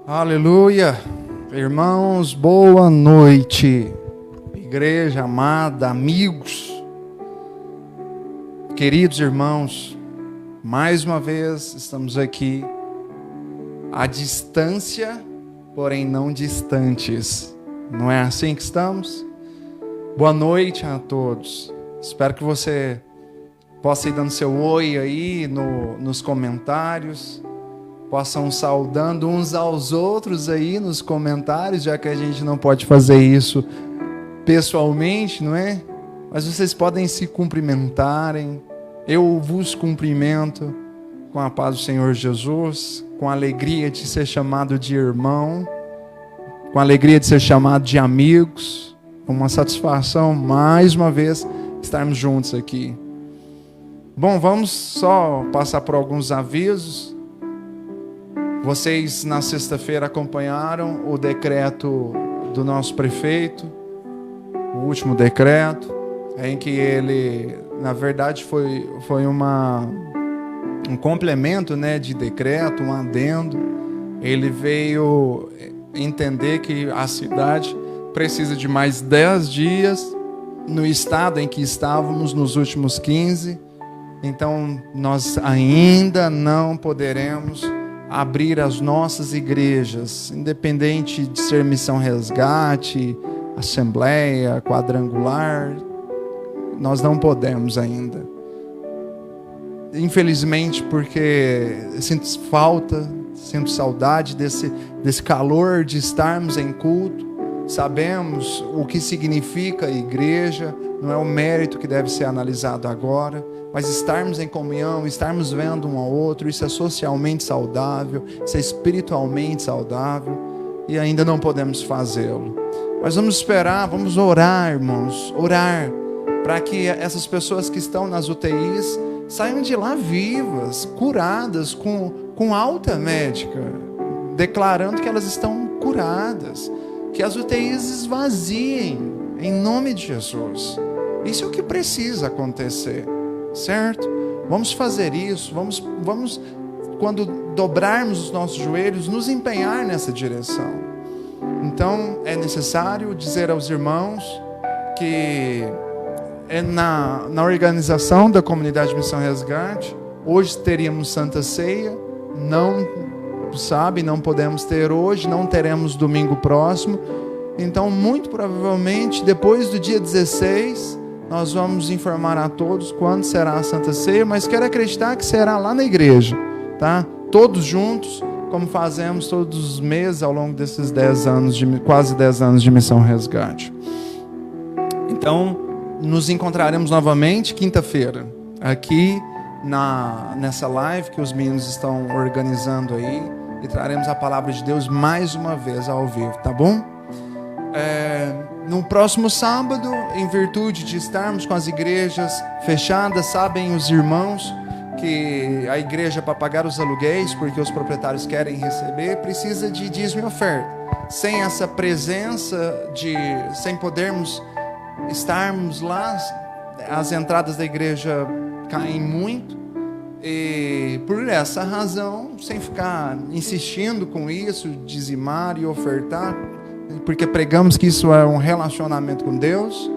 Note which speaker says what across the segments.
Speaker 1: Aleluia! Irmãos, boa noite. Igreja amada, amigos, queridos irmãos, mais uma vez estamos aqui à distância, porém não distantes. Não é assim que estamos? Boa noite a todos. Espero que você possa ir dando seu oi aí nos comentários. Possam saudando uns aos outros aí nos comentários, já que a gente não pode fazer isso pessoalmente, não é? Mas vocês podem se cumprimentarem. Eu vos cumprimento com a paz do Senhor Jesus, com a alegria de ser chamado de irmão, com a alegria de ser chamado de amigos, com uma satisfação, mais uma vez, estarmos juntos aqui. Bom, vamos só passar por alguns avisos. Vocês na sexta-feira acompanharam o decreto do nosso prefeito, o último decreto, em que ele, na verdade, foi um complemento, né, de decreto, um adendo. Ele veio entender que a cidade precisa de mais 10 dias no estado em que estávamos nos últimos 15. Então, nós ainda não poderemos abrir as nossas igrejas, independente de ser missão resgate, assembleia, quadrangular, nós não podemos ainda. Infelizmente, porque sinto falta, sinto saudade desse calor de estarmos em culto. Sabemos o que significa a igreja, não é o mérito que deve ser analisado agora, mas estarmos em comunhão, estarmos vendo um ao outro, isso é socialmente saudável, isso é espiritualmente saudável, e ainda não podemos fazê-lo. Mas vamos esperar, vamos orar, irmãos, orar, para que essas pessoas que estão nas UTIs saiam de lá vivas, curadas, com alta médica, declarando que elas estão curadas, que as UTIs esvaziem, em nome de Jesus. Isso é o que precisa acontecer. Certo? Vamos fazer isso, vamos, quando dobrarmos os nossos joelhos, nos empenhar nessa direção. Então, é necessário dizer aos irmãos que é na organização da comunidade Missão Resgate, hoje teríamos Santa Ceia, não podemos ter hoje, não teremos domingo próximo, então, muito provavelmente, depois do dia 16, nós vamos informar a todos quando será a Santa Ceia, mas quero acreditar que será lá na igreja, tá? Todos juntos, como fazemos todos os meses ao longo desses quase 10 anos de Missão Resgate. Então, nos encontraremos novamente quinta-feira, aqui nessa live que os meninos estão organizando aí, e traremos a palavra de Deus mais uma vez ao vivo, tá bom? No próximo sábado, em virtude de estarmos com as igrejas fechadas, sabem os irmãos que a igreja, para pagar os aluguéis, porque os proprietários querem receber, precisa de dízimo e oferta. Sem essa presença, sem podermos estarmos lá, as entradas da igreja caem muito, e por essa razão, sem ficar insistindo com isso, dizimar e ofertar, porque pregamos que isso é um relacionamento com Deus,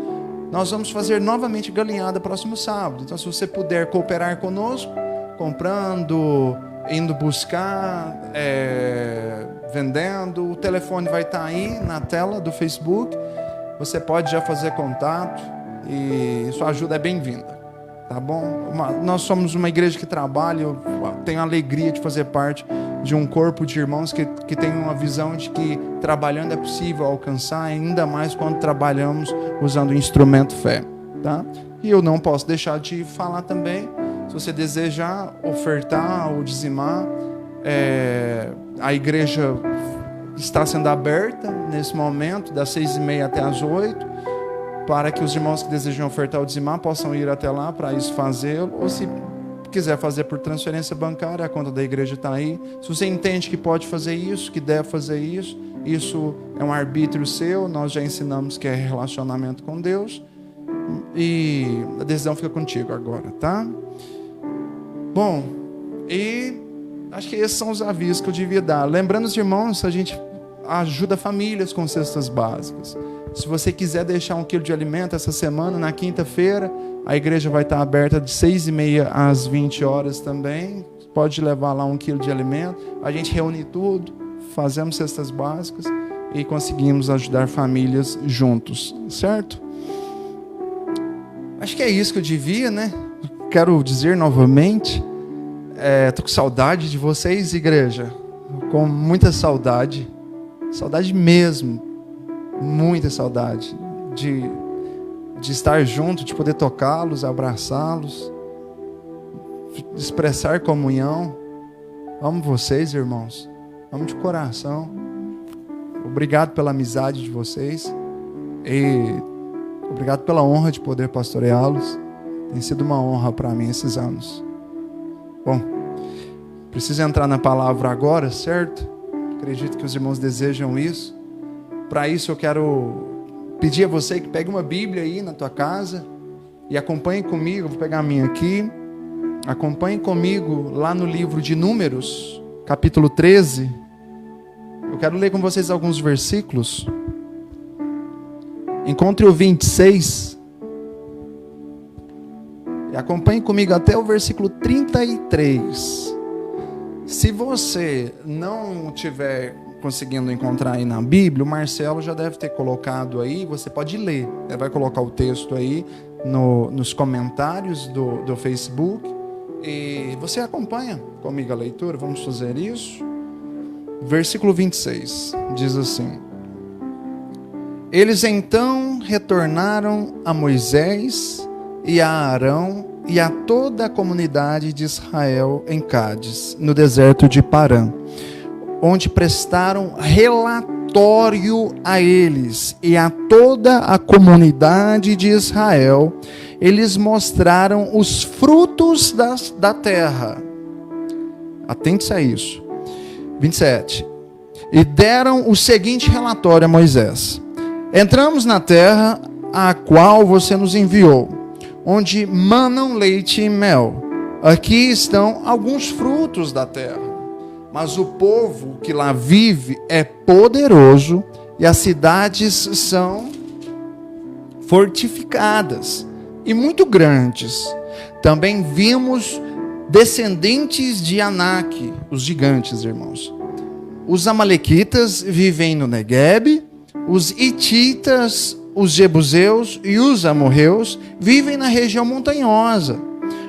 Speaker 1: nós vamos fazer novamente galinhada próximo sábado. Então, se você puder cooperar conosco, comprando, indo buscar, vendendo, o telefone vai estar aí na tela do Facebook, você pode já fazer contato e sua ajuda é bem-vinda, tá bom? Nós somos uma igreja que trabalha, eu tenho a alegria de fazer parte de um corpo de irmãos que tem uma visão de que trabalhando é possível alcançar, ainda mais quando trabalhamos usando o instrumento fé, tá? E eu não posso deixar de falar também, se você desejar ofertar ou dizimar, a igreja está sendo aberta nesse momento, das 6h30 até as 8h, para que os irmãos que desejam ofertar ou dizimar possam ir até lá para isso fazê-lo, ou se quiser fazer por transferência bancária, a conta da igreja está aí. Se você entende que pode fazer isso, que deve fazer isso, isso é um arbítrio seu, nós já ensinamos que é relacionamento com Deus, e a decisão fica contigo agora, tá? Bom, e Acho que esses são os avisos que eu devia dar. Lembrando os irmãos, a gente ajuda famílias com cestas básicas. Se você quiser deixar 1 quilo de alimento essa semana, na quinta-feira, a igreja vai estar aberta de 6h30 às 20 horas também. Pode levar lá 1 quilo de alimento. A gente reúne tudo, fazemos cestas básicas e conseguimos ajudar famílias juntos, certo? Acho que é isso que eu devia, né? Quero dizer novamente, estou com saudade de vocês, igreja. Com muita saudade. Saudade mesmo. Muita saudade de estar junto, de poder tocá-los, abraçá-los, de expressar comunhão. Amo vocês, irmãos. Amo de coração. Obrigado pela amizade de vocês. E obrigado pela honra de poder pastoreá-los. Tem sido uma honra para mim esses anos. Bom, preciso entrar na palavra agora, certo? Acredito que os irmãos desejam isso. Para isso eu quero pedir a você que pegue uma Bíblia aí na tua casa e acompanhe comigo. Vou pegar a minha aqui. Acompanhe comigo lá no livro de Números, capítulo 13. Eu quero ler com vocês alguns versículos. Encontre o 26. E acompanhe comigo até o versículo 33. Se você não tiver conseguindo encontrar aí na Bíblia, o Marcelo já deve ter colocado aí, você pode ler. Ele vai colocar o texto aí nos comentários do Facebook. E você acompanha comigo a leitura, vamos fazer isso. Versículo 26, diz assim: Eles então retornaram a Moisés e a Arão e a toda a comunidade de Israel em Cádiz, no deserto de Parã, onde prestaram relatório a eles e a toda a comunidade de Israel. Eles mostraram os frutos da terra. Atente-se a isso. 27. E deram o seguinte relatório a Moisés: Entramos na terra a qual você nos enviou, onde manam leite e mel. Aqui estão alguns frutos da terra. Mas o povo que lá vive é poderoso e as cidades são fortificadas e muito grandes. Também vimos descendentes de Anak, os gigantes, irmãos. Os amalequitas vivem no Neguebe, os hititas, os jebuseus e os amorreus vivem na região montanhosa.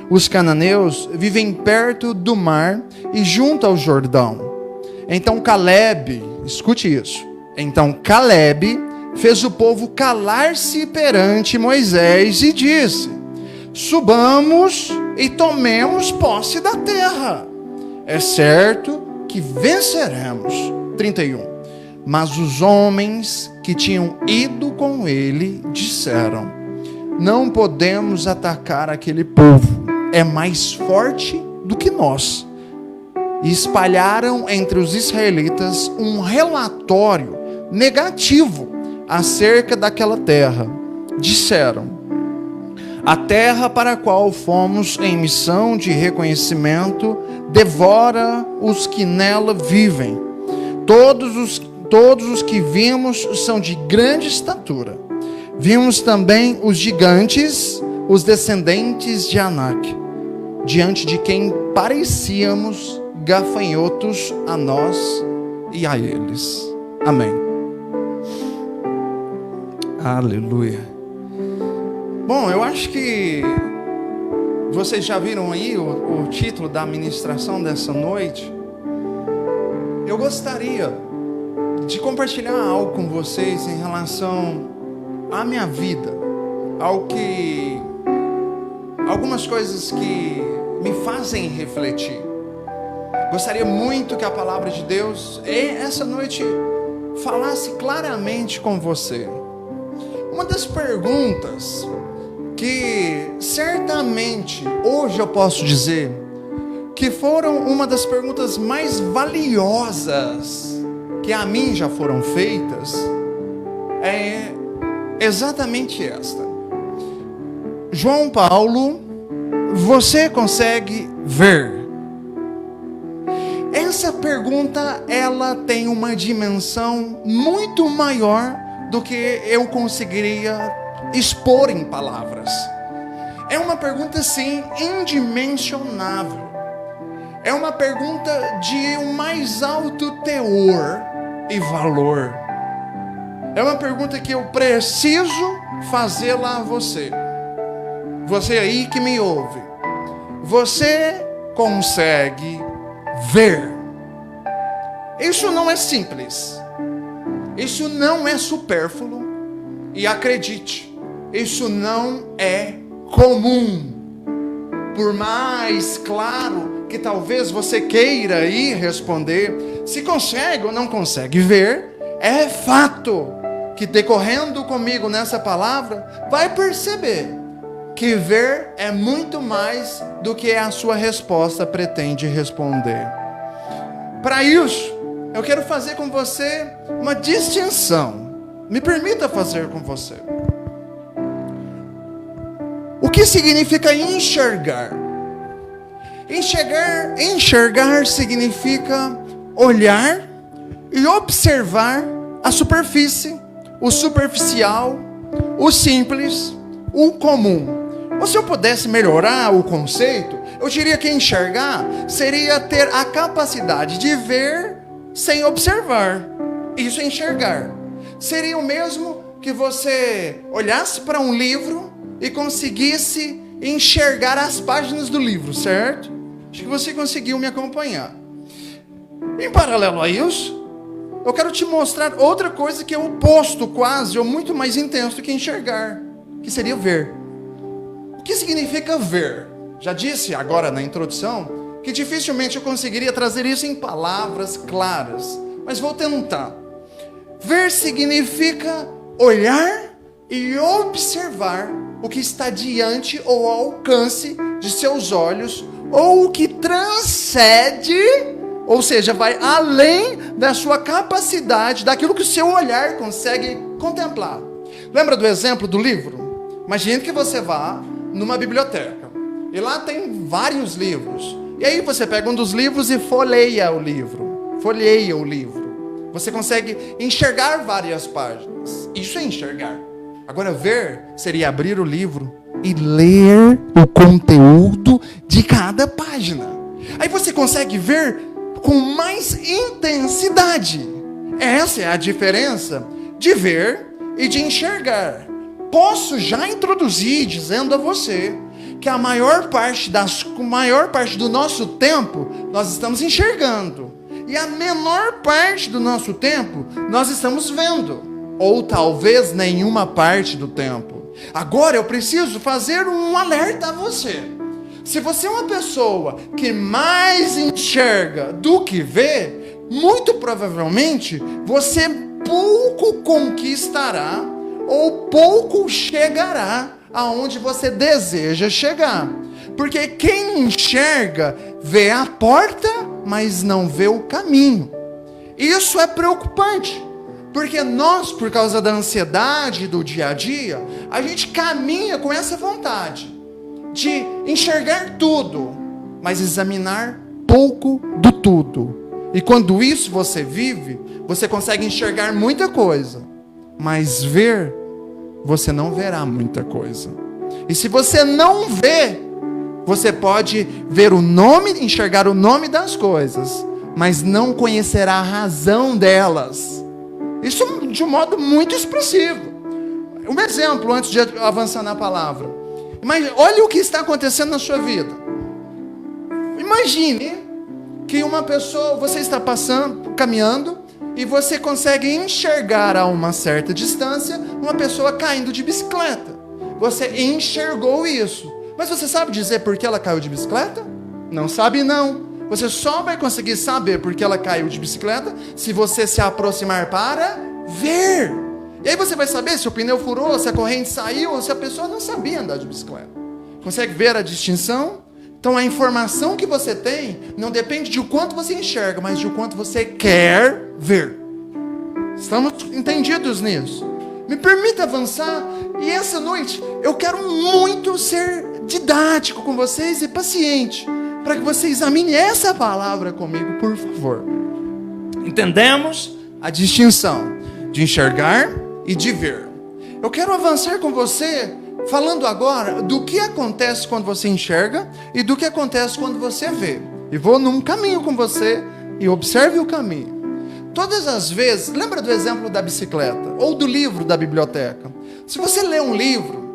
Speaker 1: Os cananeus vivem perto do mar e junto ao Jordão. Então Calebe, escute isso. Então Calebe fez o povo calar-se perante Moisés e disse: Subamos e tomemos posse da terra. É certo que venceremos. 31. Mas os homens que tinham ido com ele disseram: Não podemos atacar aquele povo. É mais forte do que nós. E espalharam entre os israelitas um relatório negativo acerca daquela terra. Disseram: A terra para a qual fomos em missão de reconhecimento devora os que nela vivem. Todos os que vimos são de grande estatura. Vimos também os gigantes, os descendentes de Anak, diante de quem parecíamos gafanhotos a nós e a eles. Amém. Aleluia. Bom, eu acho que vocês já viram aí o título da ministração dessa noite. Eu gostaria de compartilhar algo com vocês em relação à minha vida, algumas coisas que me fazem refletir. Gostaria muito que a palavra de Deus essa noite falasse claramente com você. Uma das perguntas que certamente hoje eu posso dizer que foram uma das perguntas mais valiosas que a mim já foram feitas é exatamente esta: João Paulo, você consegue ver? essa pergunta, ela tem uma dimensão muito maior do que eu conseguiria expor em palavras. É uma pergunta, sim, indimensionável. É uma pergunta de um mais alto teor e valor. É uma pergunta que eu preciso fazê-la a você. Você aí que me ouve. Você consegue ver? Isso não é simples. Isso não é supérfluo. E acredite, isso não é comum. Por mais claro que talvez você queira aí responder, se consegue ou não consegue ver, é fato que decorrendo comigo nessa palavra, vai perceber que ver é muito mais do que a sua resposta pretende responder. Para isso, eu quero fazer com você uma distinção. Me permita fazer com você. O que significa enxergar? Enxergar significa olhar e observar a superfície, o superficial, o simples, o comum. Ou se eu pudesse melhorar o conceito, eu diria que enxergar seria ter a capacidade de ver sem observar. Isso é enxergar. Seria o mesmo que você olhasse para um livro e conseguisse enxergar as páginas do livro, certo? Acho que você conseguiu me acompanhar. Em paralelo a isso, eu quero te mostrar outra coisa que é oposto quase, ou muito mais intenso do que enxergar, que seria ver. O que significa ver? Já disse agora na introdução que dificilmente eu conseguiria trazer isso em palavras claras, mas vou tentar. Ver significa olhar e observar o que está diante ou ao alcance de seus olhos, ou o que transcende, ou seja, vai além da sua capacidade, daquilo que o seu olhar consegue contemplar. Lembra do exemplo do livro? Imagine que você vá numa biblioteca, e lá tem vários livros, e aí você pega um dos livros e folheia o livro. Você consegue enxergar várias páginas. Isso é enxergar. Agora, ver seria abrir o livro e ler o conteúdo de cada página. Aí você consegue ver com mais intensidade. Essa é a diferença de ver e de enxergar. Posso já introduzir dizendo a você que a maior parte do nosso tempo nós estamos enxergando. E a menor parte do nosso tempo nós estamos vendo. Ou talvez nenhuma parte do tempo. Agora eu preciso fazer um alerta a você. Se você é uma pessoa que mais enxerga do que vê, muito provavelmente você pouco conquistará ou pouco chegará aonde você deseja chegar. Porque quem enxerga vê a porta, mas não vê o caminho. Isso é preocupante. Porque nós, por causa da ansiedade do dia a dia, a gente caminha com essa vontade de enxergar tudo, mas examinar pouco do tudo. E quando isso você vive, você consegue enxergar muita coisa, mas ver, você não verá muita coisa. E se você não vê, você pode ver o nome, enxergar o nome das coisas, mas não conhecerá a razão delas. Isso de um modo muito expressivo. Um exemplo antes de avançar na palavra. Mas olha o que está acontecendo na sua vida. Imagine que uma pessoa, você está caminhando, e você consegue enxergar a uma certa distância uma pessoa caindo de bicicleta. Você enxergou isso. Mas você sabe dizer por que ela caiu de bicicleta? Não sabe não. Você só vai conseguir saber por que ela caiu de bicicleta se você se aproximar para ver. E aí você vai saber se o pneu furou, se a corrente saiu, ou se a pessoa não sabia andar de bicicleta. Consegue ver a distinção? Então a informação que você tem não depende de o quanto você enxerga, mas de o quanto você quer ver. Estamos entendidos nisso? Me permita avançar. E essa noite eu quero muito ser didático com vocês e paciente. para que você examine essa palavra comigo, por favor. Entendemos a distinção de enxergar e de ver. Eu quero avançar com você, falando agora do que acontece quando você enxerga e do que acontece quando você vê. E vou num caminho com você e observe o caminho. Todas as vezes, lembra do exemplo da bicicleta ou do livro da biblioteca? Se você lê um livro,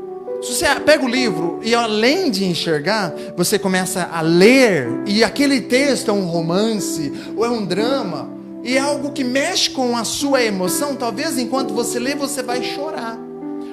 Speaker 1: se você pega o livro e além de enxergar, você começa a ler e aquele texto é um romance ou é um drama e é algo que mexe com a sua emoção, talvez enquanto você lê você vai chorar.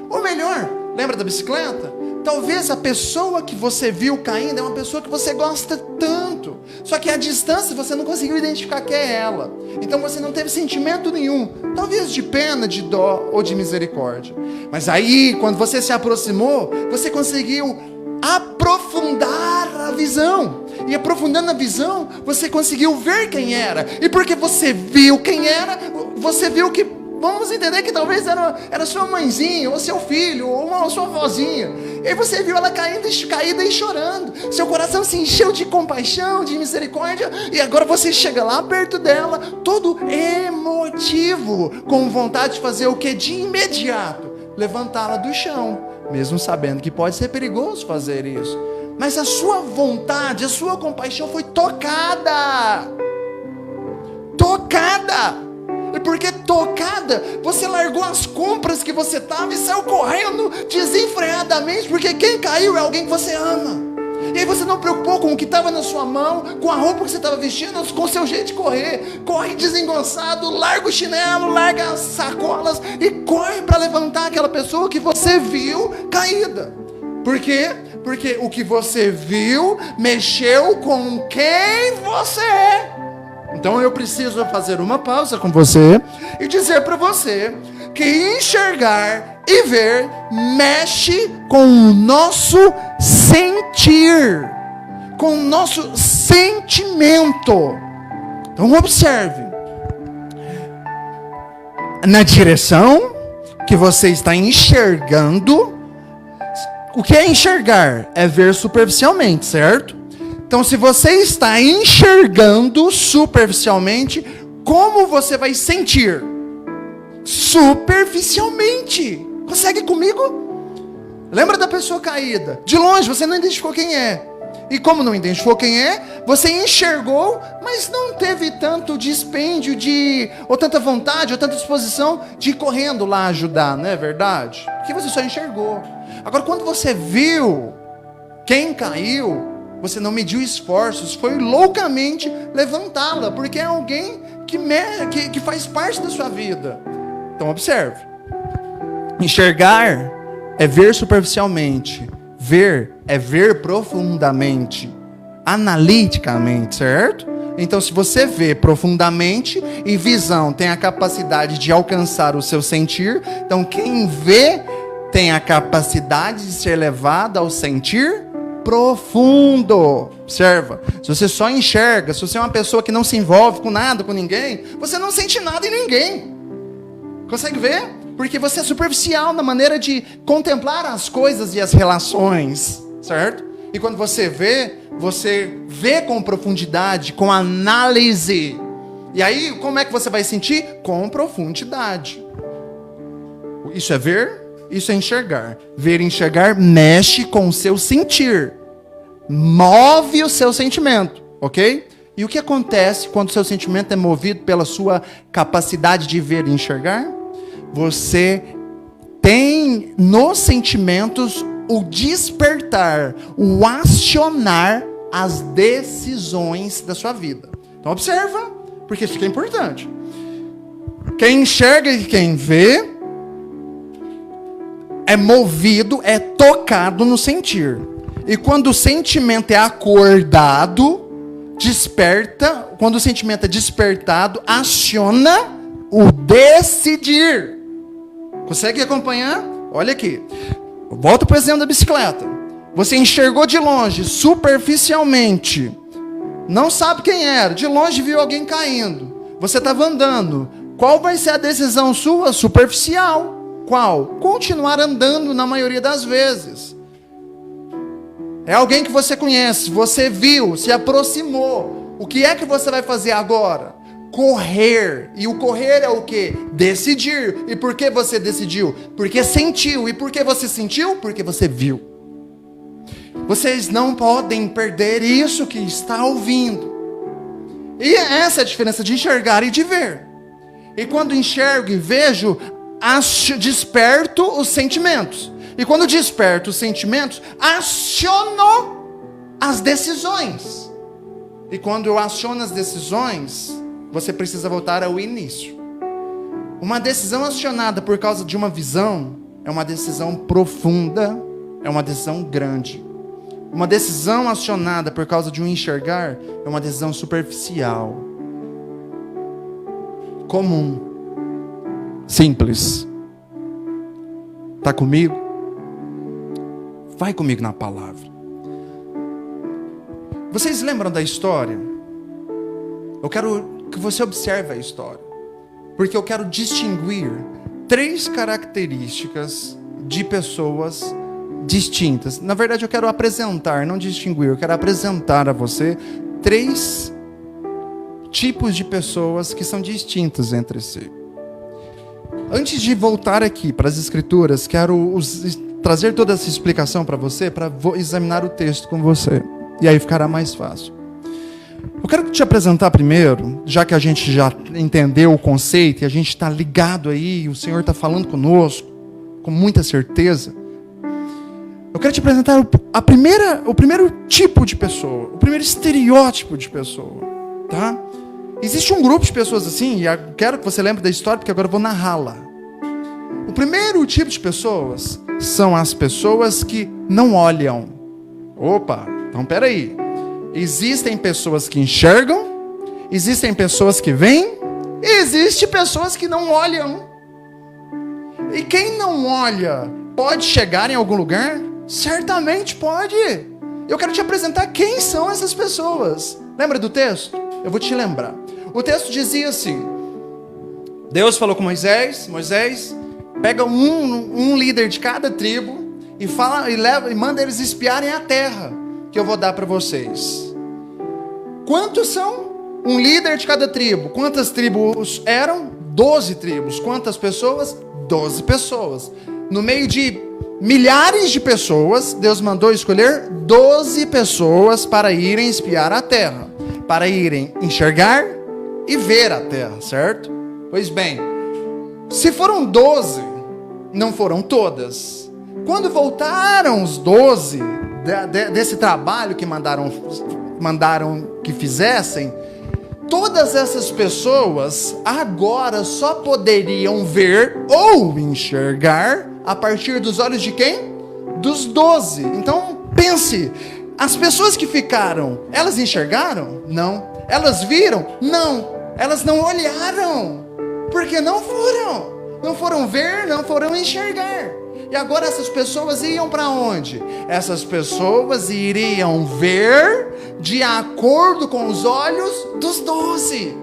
Speaker 1: Ou melhor, lembra da bicicleta? Talvez a pessoa que você viu caindo é uma pessoa que você gosta tanto. Só que à distância você não conseguiu identificar quem é ela. Então você não teve sentimento nenhum. Talvez de pena, de dó ou de misericórdia. Mas aí, quando você se aproximou, você conseguiu aprofundar a visão. E aprofundando a visão, você conseguiu ver quem era. E porque você viu quem era, você viu que... Vamos entender que talvez era sua mãezinha, ou seu filho, ou sua avózinha. E aí você viu ela caída e chorando. Seu coração se encheu de compaixão, de misericórdia. E agora você chega lá perto dela, todo emotivo, com vontade de fazer o que? De imediato, levantá-la do chão. Mesmo sabendo que pode ser perigoso fazer isso. Mas a sua vontade, a sua compaixão foi tocada. Tocada. E porque tocada, você largou as compras que você estava e saiu correndo desenfreadamente, porque quem caiu é alguém que você ama. E aí você não preocupou com o que estava na sua mão, com a roupa que você estava vestindo, com o seu jeito de correr. Corre desengonçado, larga o chinelo, larga as sacolas e corre para levantar aquela pessoa que você viu caída. Por quê? Porque o que você viu mexeu com quem você é. Então eu preciso fazer uma pausa com você e dizer para você que enxergar e ver mexe com o nosso sentir, com o nosso sentimento. Então observe, na direção que você está enxergando. O que é enxergar? É ver superficialmente, certo? Então, se você está enxergando superficialmente, como você vai sentir? Superficialmente. Consegue comigo? Lembra da pessoa caída? De longe, você não identificou quem é. E como não identificou quem é, você enxergou, mas não teve tanto dispêndio ou tanta vontade, ou tanta disposição de ir correndo lá ajudar, não é verdade? Porque você só enxergou. Agora, quando você viu quem caiu, você não mediu esforços, foi loucamente levantá-la, porque é alguém que faz parte da sua vida. Então observe, enxergar é ver superficialmente, ver é ver profundamente, analiticamente, certo? Então se você vê profundamente, e visão tem a capacidade de alcançar o seu sentir, então quem vê tem a capacidade de ser levado ao sentir profundo. Observa, se você só enxerga, se você é uma pessoa que não se envolve com nada, com ninguém, você não sente nada em ninguém. Consegue ver? Porque você é superficial na maneira de contemplar as coisas e as relações, certo? E quando você vê com profundidade, com análise. E aí, como é que você vai sentir? Com profundidade. Isso é ver, isso é enxergar. Ver e enxergar mexe com o seu sentir. Move o seu sentimento, ok? E o que acontece quando o seu sentimento é movido pela sua capacidade de ver e enxergar? Você tem nos sentimentos o despertar, o acionar as decisões da sua vida. Então observa, porque isso aqui é importante. Quem enxerga e quem vê é movido, é tocado no sentir. E quando o sentimento é acordado, desperta, quando o sentimento é despertado, aciona o decidir. Consegue acompanhar? Olha aqui. Volta para o exemplo da bicicleta. Você enxergou de longe, superficialmente. Não sabe quem era. De longe viu alguém caindo. Você estava andando. Qual vai ser a decisão sua? Superficial. Qual? Continuar andando na maioria das vezes. É alguém que você conhece, você viu, se aproximou. O que é que você vai fazer agora? Correr. E o correr é o quê? Decidir. E por que você decidiu? Porque sentiu. E por que você sentiu? Porque você viu. Vocês não podem perder isso que está ouvindo. E essa é a diferença de enxergar e de ver. E quando enxergo e vejo, desperto os sentimentos. E quando desperto os sentimentos, aciono as decisões. E quando eu aciono as decisões, você precisa voltar ao início. Uma decisão acionada por causa de uma visão é uma decisão profunda, é uma decisão grande. Uma decisão acionada por causa de um enxergar é uma decisão superficial, comum, simples. Está comigo? Vai comigo na palavra. Vocês lembram da história? Eu quero que você observe a história, porque eu quero distinguir 3 características de pessoas distintas. Na verdade, eu quero apresentar, não distinguir. Eu quero apresentar a você 3 tipos de pessoas que são distintas entre si. Antes de voltar aqui para as Escrituras, quero trazer toda essa explicação para você, para examinar o texto com você. E aí ficará mais fácil. Eu quero te apresentar primeiro, já que a gente já entendeu o conceito, e a gente está ligado aí, o Senhor está falando conosco, com muita certeza. Eu quero te apresentar o primeiro tipo de pessoa, o primeiro estereótipo de pessoa, tá? Existe um grupo de pessoas assim, e eu quero que você lembre da história, porque agora eu vou narrá-la. O primeiro tipo de pessoas são as pessoas que não olham. Opa, então peraí. Existem pessoas que enxergam, existem pessoas que veem, e existem pessoas que não olham. E quem não olha pode chegar em algum lugar? Certamente pode. Eu quero te apresentar quem são essas pessoas. Lembra do texto? Eu vou te lembrar. O texto dizia assim: Deus falou com Moisés: Moisés, pega um líder de cada tribo e manda eles espiarem a terra que eu vou dar para vocês. Quantos são? Um líder de cada tribo. Quantas tribos eram? 12 tribos. Quantas pessoas? 12 pessoas. No meio de milhares de pessoas, Deus mandou escolher 12 pessoas para irem espiar a terra, para irem enxergar e ver a terra, certo? Pois bem, se foram 12, não foram todas. Quando voltaram os 12 desse trabalho que mandaram que fizessem, todas essas pessoas agora só poderiam ver ou enxergar a partir dos olhos de quem? Dos 12. Então pense, as pessoas que ficaram, elas enxergaram? Não. Elas viram? Não. Elas não olharam, porque não foram ver, não foram enxergar. E agora essas pessoas iam para onde? Essas pessoas iriam ver de acordo com os olhos dos 12.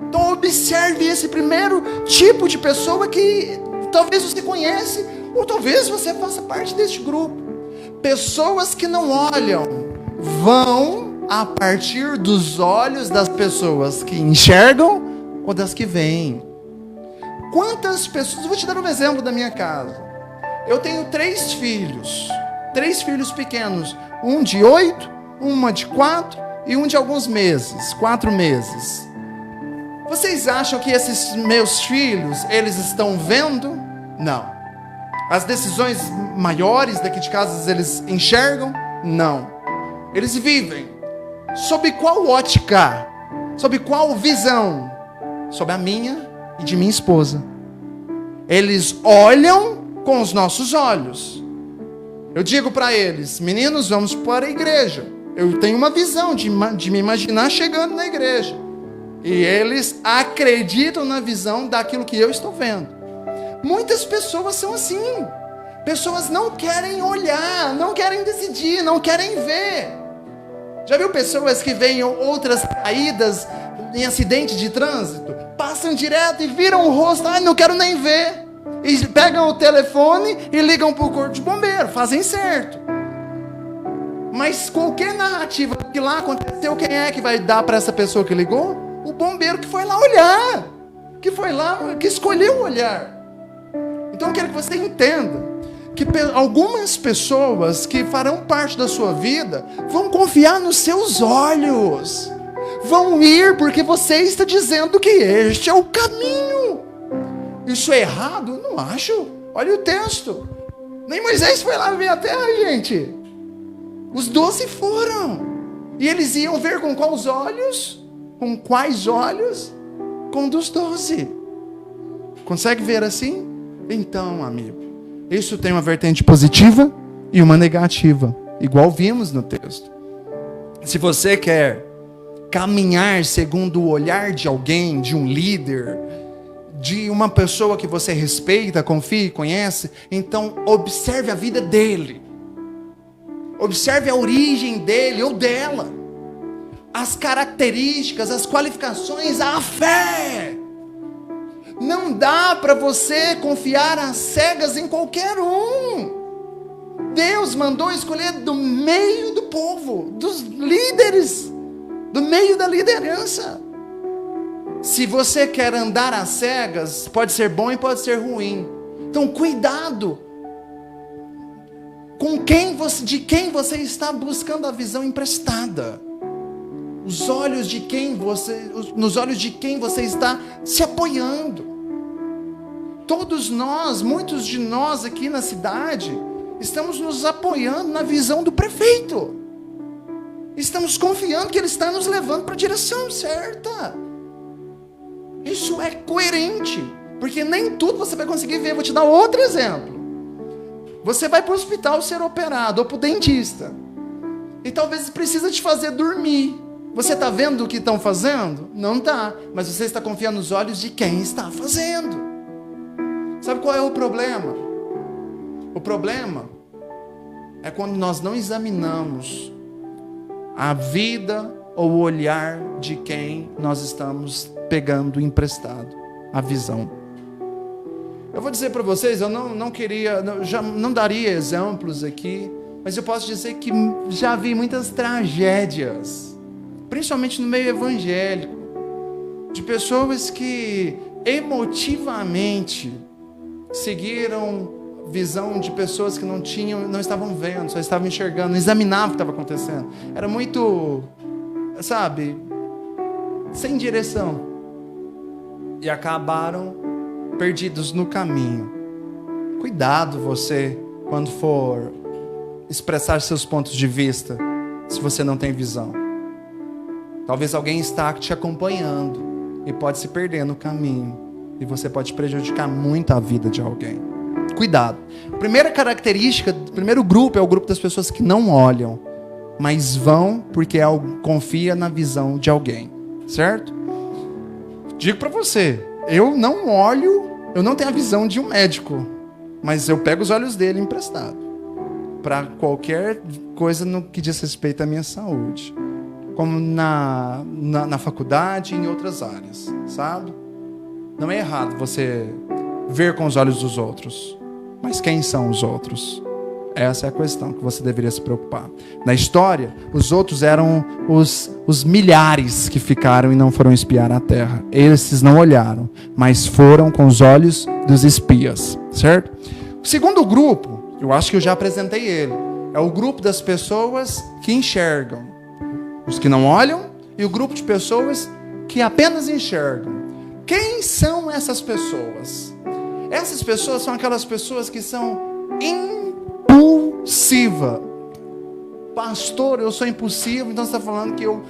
Speaker 1: Então observe esse primeiro tipo de pessoa que talvez você conhece, ou talvez você faça parte deste grupo. Pessoas que não olham, vão a partir dos olhos das pessoas que enxergam ou das que veem. Quantas pessoas, eu vou te dar um exemplo da minha casa. Eu tenho 3 filhos pequenos, um de 8, uma de 4 e um de alguns meses, 4 meses. Vocês acham que esses meus filhos, eles estão vendo? Não. As decisões maiores daqui de casa, eles enxergam? Não. Eles vivem. Sob qual ótica? Sob qual visão? Sob a minha e de minha esposa. Eles olham com os nossos olhos. Eu digo para eles: meninos, vamos para a igreja. Eu tenho uma visão de me imaginar chegando na igreja. E eles acreditam na visão daquilo que eu estou vendo. Muitas pessoas são assim. Pessoas não querem olhar, não querem decidir, não querem ver. Já viu pessoas que veem outras caídas em acidente de trânsito? Passam direto e viram o rosto: ai, não quero nem ver. E pegam o telefone e ligam para o corpo de bombeiro, fazem certo. Mas qualquer narrativa que lá aconteceu, quem é que vai dar para essa pessoa que ligou? O bombeiro que foi lá olhar, que foi lá, que escolheu olhar. Então eu quero que você entenda que algumas pessoas que farão parte da sua vida vão confiar nos seus olhos, vão ir porque você está dizendo que este é o caminho. Isso é errado? Não acho. Olha o texto. Nem Moisés foi lá ver a terra, gente. Os 12 foram. E eles iam ver com quais olhos? Com quais olhos? Com dos 12. Consegue ver assim? Então, amigo, isso tem uma vertente positiva e uma negativa, igual vimos no texto. Se você quer caminhar segundo o olhar de alguém, de um líder, de uma pessoa que você respeita, confia e conhece, então observe a vida dele. Observe a origem dele ou dela. As características, as qualificações, a fé. Não dá para você confiar às cegas em qualquer um. Deus mandou escolher do meio do povo, dos líderes, do meio da liderança. Se você quer andar às cegas, pode ser bom e pode ser ruim. Então, cuidado com de quem você está buscando a visão emprestada. Nos olhos de quem você está se apoiando. Todos nós, muitos de nós aqui na cidade, estamos nos apoiando na visão do prefeito. Estamos confiando que ele está nos levando para a direção certa. Isso é coerente, porque nem tudo você vai conseguir ver. Vou te dar outro exemplo. Você vai para o hospital ser operado, ou para o dentista, e talvez precisa te fazer dormir. Você está vendo o que estão fazendo? Não está, mas você está confiando nos olhos de quem está fazendo. Sabe qual é o problema? O problema é quando nós não examinamos a vida ou o olhar de quem nós estamos pegando emprestado a visão. Eu vou dizer para vocês, eu não queria, já não daria exemplos aqui, mas eu posso dizer que já vi muitas tragédias, principalmente no meio evangélico, de pessoas que emotivamente seguiram visão de pessoas que não estavam vendo, só estavam enxergando, não examinavam o que estava acontecendo. Era muito, sabe, sem direção. E acabaram perdidos no caminho. Cuidado você, quando for expressar seus pontos de vista, se você não tem visão. Talvez alguém está te acompanhando e pode se perder no caminho. E você pode prejudicar muito a vida de alguém. Cuidado. Primeira característica, primeiro grupo é o grupo das pessoas que não olham, mas vão porque confia na visão de alguém. Certo? Digo para você, eu não olho, eu não tenho a visão de um médico, mas eu pego os olhos dele emprestado para qualquer coisa no que diz respeito à minha saúde, como na faculdade e em outras áreas, sabe? Não é errado você ver com os olhos dos outros, mas quem são os outros? Essa é a questão que você deveria se preocupar. Na história, os outros eram os milhares que ficaram e não foram espiar a terra. Esses não olharam, mas foram com os olhos dos espias, certo? O segundo grupo, eu acho que eu já apresentei ele, é o grupo das pessoas que enxergam. Os que não olham e o grupo de pessoas que apenas enxergam. Quem são essas pessoas? Essas pessoas são aquelas pessoas que são impulsiva. Pastor, eu sou impulsivo, então você está falando que eu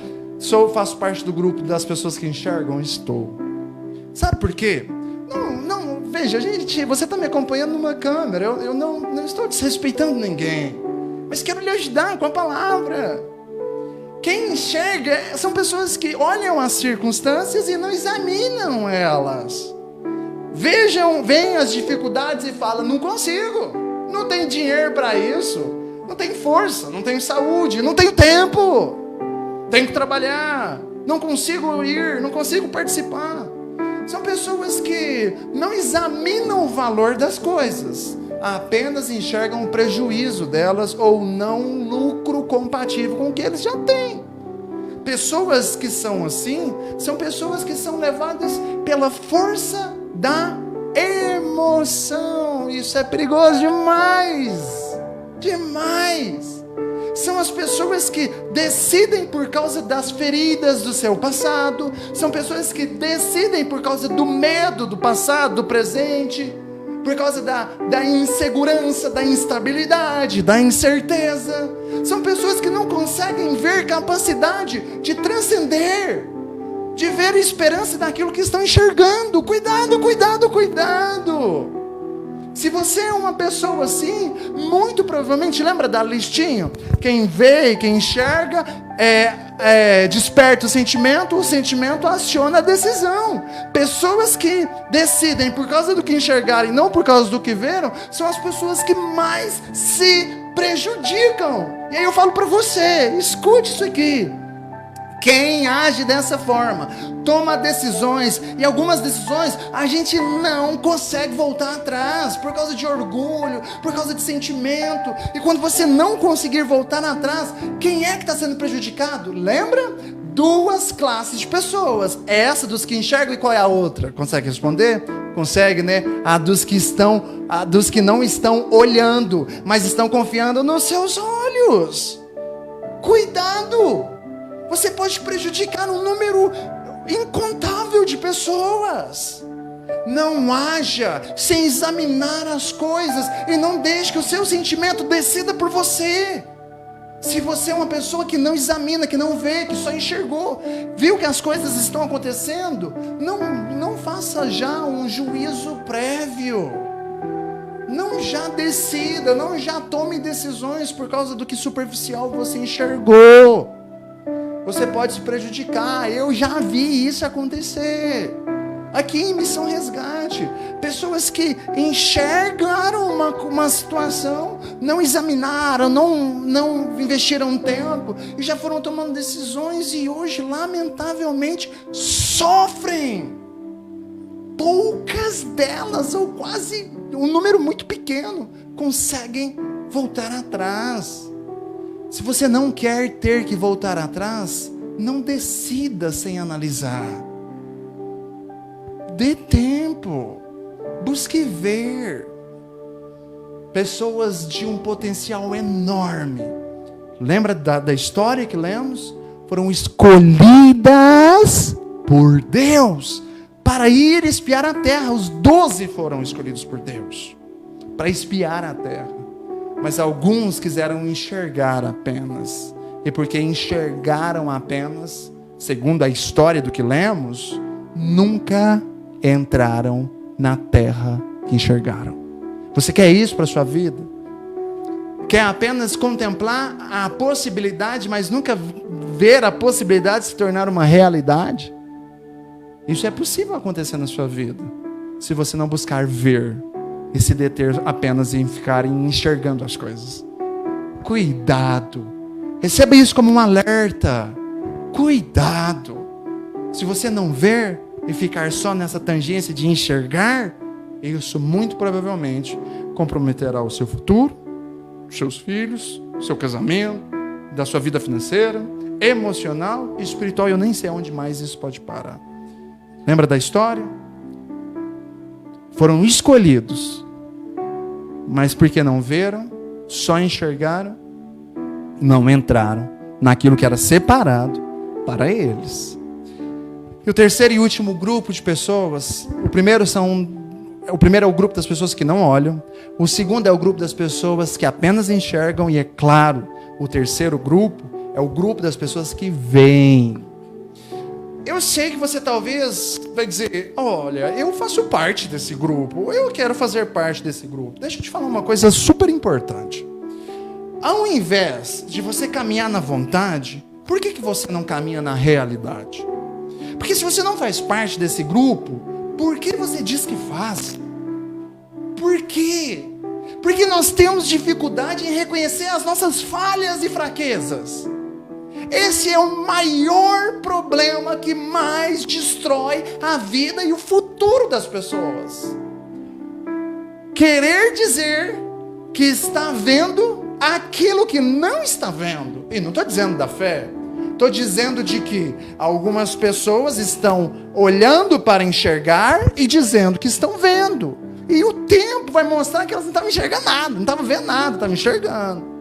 Speaker 1: faço parte do grupo das pessoas que enxergam? Estou. Sabe por quê? Não, veja, gente, você está me acompanhando numa câmera, eu não estou desrespeitando ninguém, mas quero lhe ajudar com a palavra. Quem enxerga são pessoas que olham as circunstâncias e não examinam elas. Veem as dificuldades e falam, não consigo, não tenho dinheiro para isso, não tenho força, não tenho saúde, não tenho tempo, tenho que trabalhar, não consigo ir, não consigo participar. São pessoas que não examinam o valor das coisas, apenas enxergam o prejuízo delas ou não lucro neurocompatível com o que eles já têm. Pessoas que são assim, são pessoas que são levadas pela força da emoção. Isso é perigoso demais. Demais. São as pessoas que decidem por causa das feridas do seu passado. São pessoas que decidem por causa do medo do passado, do presente. Por causa da insegurança, da instabilidade, da incerteza. São pessoas que não conseguem ver capacidade de transcender, de ver esperança naquilo que estão enxergando. Cuidado, cuidado, cuidado. Se você é uma pessoa assim, muito provavelmente, lembra da listinha? Quem vê e quem enxerga desperta o sentimento aciona a decisão. Pessoas que decidem por causa do que enxergarem, não por causa do que viram, são as pessoas que mais se prejudicam. E aí eu falo para você, escute isso aqui. Quem age dessa forma, toma decisões, e algumas decisões a gente não consegue voltar atrás, por causa de orgulho, por causa de sentimento, e quando você não conseguir voltar atrás, quem é que está sendo prejudicado? Lembra? Duas classes de pessoas, essa dos que enxergam, e qual é a outra? Consegue responder? Consegue, né? A dos que não estão olhando, mas estão confiando nos seus olhos. Cuidado! Você pode prejudicar um número incontável de pessoas. Não haja sem examinar as coisas e não deixe que o seu sentimento decida por você. Se você é uma pessoa que não examina, que não vê, que só enxergou, viu que as coisas estão acontecendo, não faça já um juízo prévio. Não já decida, não já tome decisões por causa do que superficial você enxergou. Você pode se prejudicar. Eu já vi isso acontecer. Aqui em Missão Resgate, pessoas que enxergaram uma situação, não examinaram, não investiram tempo, e já foram tomando decisões, e hoje, lamentavelmente, sofrem. Poucas delas, ou quase um número muito pequeno, conseguem voltar atrás. Se você não quer ter que voltar atrás, não decida sem analisar. Dê tempo. Busque ver. Pessoas de um potencial enorme. Lembra da história que lemos? Foram escolhidas por Deus para ir espiar a terra. Os 12 foram escolhidos por Deus para espiar a terra. Mas alguns quiseram enxergar apenas. E porque enxergaram apenas, segundo a história do que lemos, nunca entraram na terra que enxergaram. Você quer isso para a sua vida? Quer apenas contemplar a possibilidade, mas nunca ver a possibilidade de se tornar uma realidade? Isso é possível acontecer na sua vida, se você não buscar ver e se deter apenas em ficar enxergando as coisas. Cuidado. Receba isso como um alerta. Cuidado. Se você não ver e ficar só nessa tangência de enxergar, isso muito provavelmente comprometerá o seu futuro, os seus filhos, o seu casamento, da sua vida financeira, emocional e espiritual. Eu nem sei onde mais isso pode parar. Lembra da história? Foram escolhidos, mas porque não viram, só enxergaram, não entraram naquilo que era separado para eles. E o terceiro e último grupo de pessoas, o primeiro é o grupo das pessoas que não olham, o segundo é o grupo das pessoas que apenas enxergam, e é claro, o terceiro grupo é o grupo das pessoas que veem. Eu sei que você talvez vai dizer, olha, eu faço parte desse grupo, eu quero fazer parte desse grupo. Deixa eu te falar uma coisa super importante. Ao invés de você caminhar na vontade, por que você não caminha na realidade? Porque se você não faz parte desse grupo, por que você diz que faz? Por quê? Porque nós temos dificuldade em reconhecer as nossas falhas e fraquezas. Esse é o maior problema que mais destrói a vida e o futuro das pessoas. Querer dizer que está vendo aquilo que não está vendo. E não estou dizendo da fé, estou dizendo de que algumas pessoas estão olhando para enxergar e dizendo que estão vendo. E o tempo vai mostrar que elas não estavam enxergando nada, não estavam vendo nada, estavam enxergando.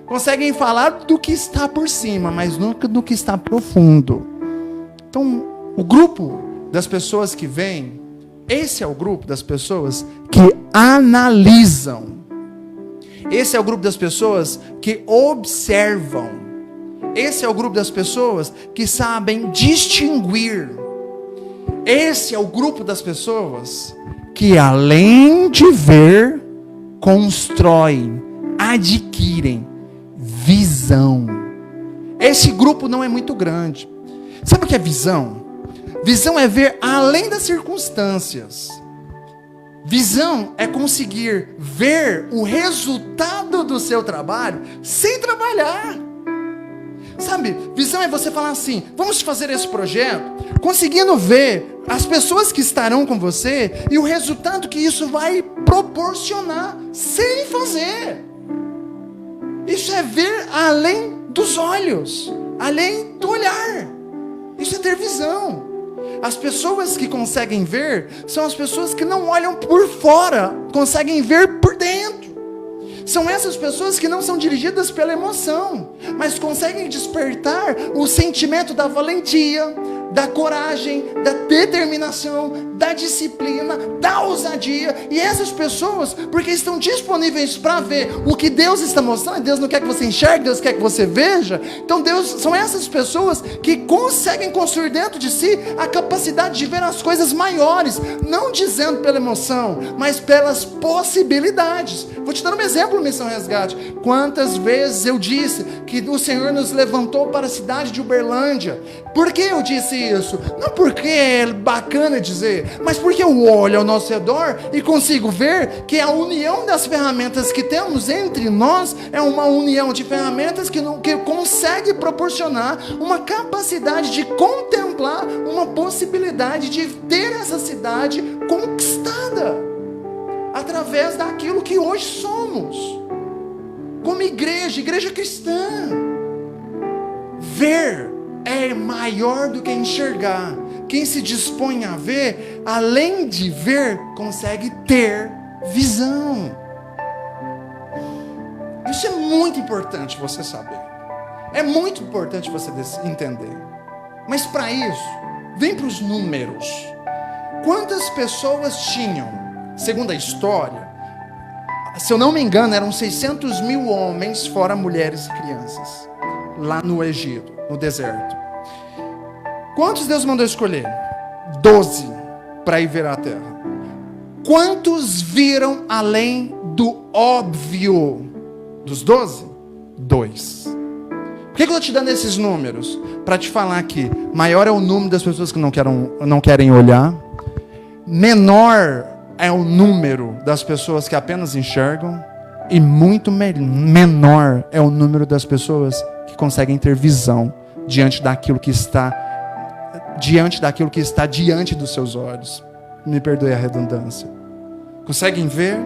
Speaker 1: Conseguem falar do que está por cima, mas nunca do que está profundo. Então, o grupo das pessoas que vêm, esse é o grupo das pessoas que analisam. Esse é o grupo das pessoas que observam. Esse é o grupo das pessoas que sabem distinguir. Esse é o grupo das pessoas que, além de ver, constroem, adquirem visão. Esse grupo não é muito grande. Sabe o que é visão? Visão é ver além das circunstâncias. Visão é conseguir ver o resultado do seu trabalho sem trabalhar. Sabe, visão é você falar assim: vamos fazer esse projeto, conseguindo ver as pessoas que estarão com você e o resultado que isso vai proporcionar sem fazer. Isso é ver além dos olhos, além do olhar. Isso é ter visão. As pessoas que conseguem ver são as pessoas que não olham por fora, conseguem ver por dentro. São essas pessoas que não são dirigidas pela emoção, mas conseguem despertar o sentimento da valentia, da coragem, da determinação, da disciplina, da ousadia. E essas pessoas, porque estão disponíveis para ver o que Deus está mostrando, Deus não quer que você enxergue, Deus quer que você veja. Então são essas pessoas que conseguem construir dentro de si a capacidade de ver as coisas maiores, não dizendo pela emoção, mas pelas possibilidades. Vou te dar um exemplo, Missão Resgate. Quantas vezes eu disse que o Senhor nos levantou para a cidade de Uberlândia? Por que eu disse isso? Não porque é bacana dizer, mas porque eu olho ao nosso redor e consigo ver que a união das ferramentas que temos entre nós é uma união de ferramentas que consegue proporcionar uma capacidade de contemplar uma possibilidade de ter essa cidade conquistada através daquilo que hoje somos como igreja cristã. Ver é maior do que enxergar. Quem se dispõe a ver, além de ver, consegue ter visão. Isso é muito importante você saber. É muito importante você entender. Mas para isso, vem para os números. Quantas pessoas tinham, segundo a história, se eu não me engano, eram 600 mil homens, fora mulheres e crianças, lá no Egito, no deserto. Quantos Deus mandou escolher? 12 para ir ver a terra. Quantos viram além do óbvio? Dos 12? 2. Por que eu estou te dando esses números? Para te falar que maior é o número das pessoas que não querem olhar, menor é o número das pessoas que apenas enxergam, e muito menor é o número das pessoas que conseguem ter visão diante daquilo que está diante dos seus olhos. Me perdoe a redundância. Conseguem ver?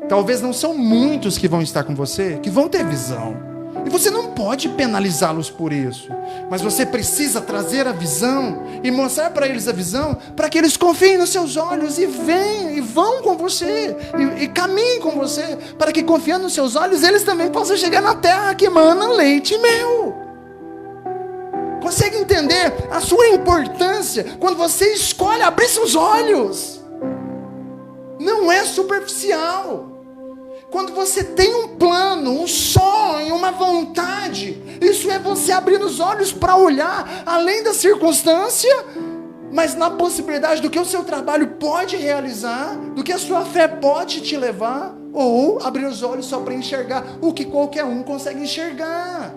Speaker 1: Talvez não são muitos que vão estar com você, que vão ter visão. E você não pode penalizá-los por isso. Mas você precisa trazer a visão e mostrar para eles a visão, para que eles confiem nos seus olhos e venham e vão com você e caminhem com você, para que confiando nos seus olhos eles também possam chegar na terra que emana leite e mel. Consegue entender a sua importância quando você escolhe abrir seus olhos? Não é superficial. Quando você tem um plano, um sonho, uma vontade, isso é você abrir os olhos para olhar além da circunstância, mas na possibilidade do que o seu trabalho pode realizar, do que a sua fé pode te levar, ou abrir os olhos só para enxergar o que qualquer um consegue enxergar.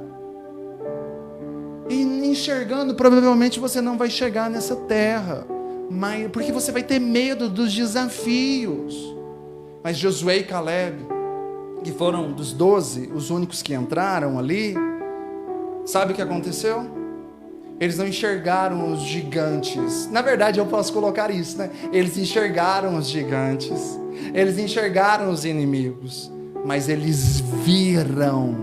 Speaker 1: E enxergando, provavelmente você não vai chegar nessa terra, porque você vai ter medo dos desafios. Mas Josué e Caleb, que foram dos 12, os únicos que entraram ali, sabe o que aconteceu? Eles não enxergaram os gigantes. Na verdade, eu posso colocar isso, né? Eles enxergaram os gigantes. Eles enxergaram os inimigos. mas eles viram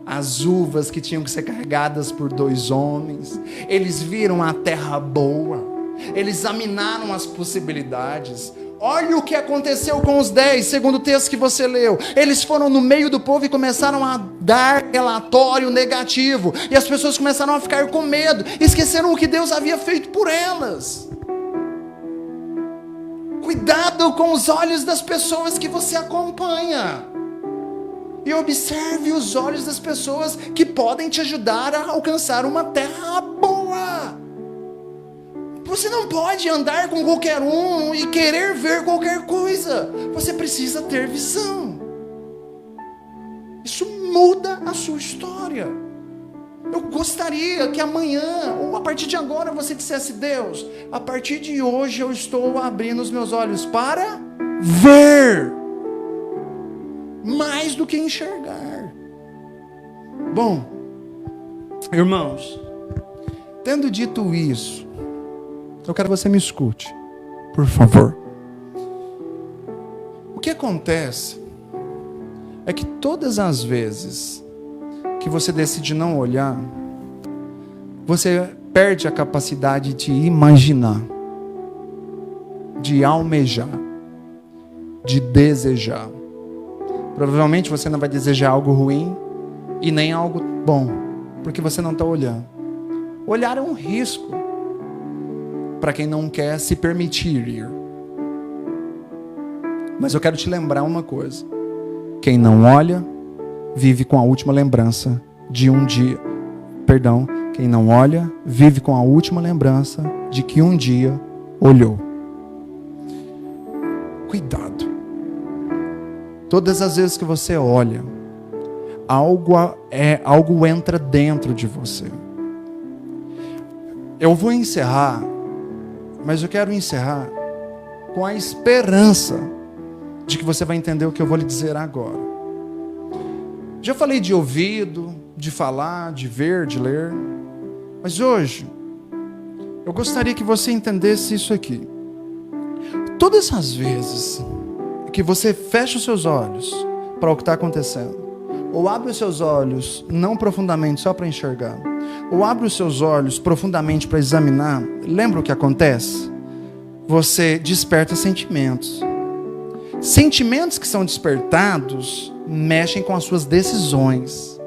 Speaker 1: as uvas que tinham que ser carregadas por 2 homens, eles viram a terra boa, eles examinaram as possibilidades. Olha o que aconteceu com os 10, segundo o texto que você leu. Eles foram no meio do povo e começaram a dar relatório negativo, e as pessoas começaram a ficar com medo, esqueceram o que Deus havia feito por elas. Cuidado com os olhos das pessoas que você acompanha, e observe os olhos das pessoas que podem te ajudar a alcançar uma terra boa. Você não pode andar com qualquer um e querer ver qualquer coisa. Você precisa ter visão. Isso muda a sua história. Eu gostaria que amanhã, ou a partir de agora, você dissesse: Deus, a partir de hoje eu estou abrindo os meus olhos para ver, mais do que enxergar. Bom, irmãos, tendo dito isso, eu quero que você me escute, por favor. O que acontece é que todas as vezes que você decide não olhar, você perde a capacidade de imaginar, de almejar, de desejar. Provavelmente você não vai desejar algo ruim e nem algo bom, porque você não está olhando. Olhar é um risco para quem não quer se permitir ir. Mas eu quero te lembrar uma coisa: quem não olha, vive com a última lembrança de um dia. Perdão, quem não olha, vive com a última lembrança de que um dia olhou. Cuidado. Todas as vezes que você olha, algo entra dentro de você. Eu vou encerrar, mas eu quero encerrar com a esperança de que você vai entender o que eu vou lhe dizer agora. Já falei de ouvido, de falar, de ver, de ler, mas hoje eu gostaria que você entendesse isso aqui. Todas as vezes que você fecha os seus olhos para o que está acontecendo, ou abre os seus olhos não profundamente só para enxergar, ou abre os seus olhos profundamente para examinar, lembra o que acontece? Você desperta sentimentos. Sentimentos que são despertados mexem com as suas decisões.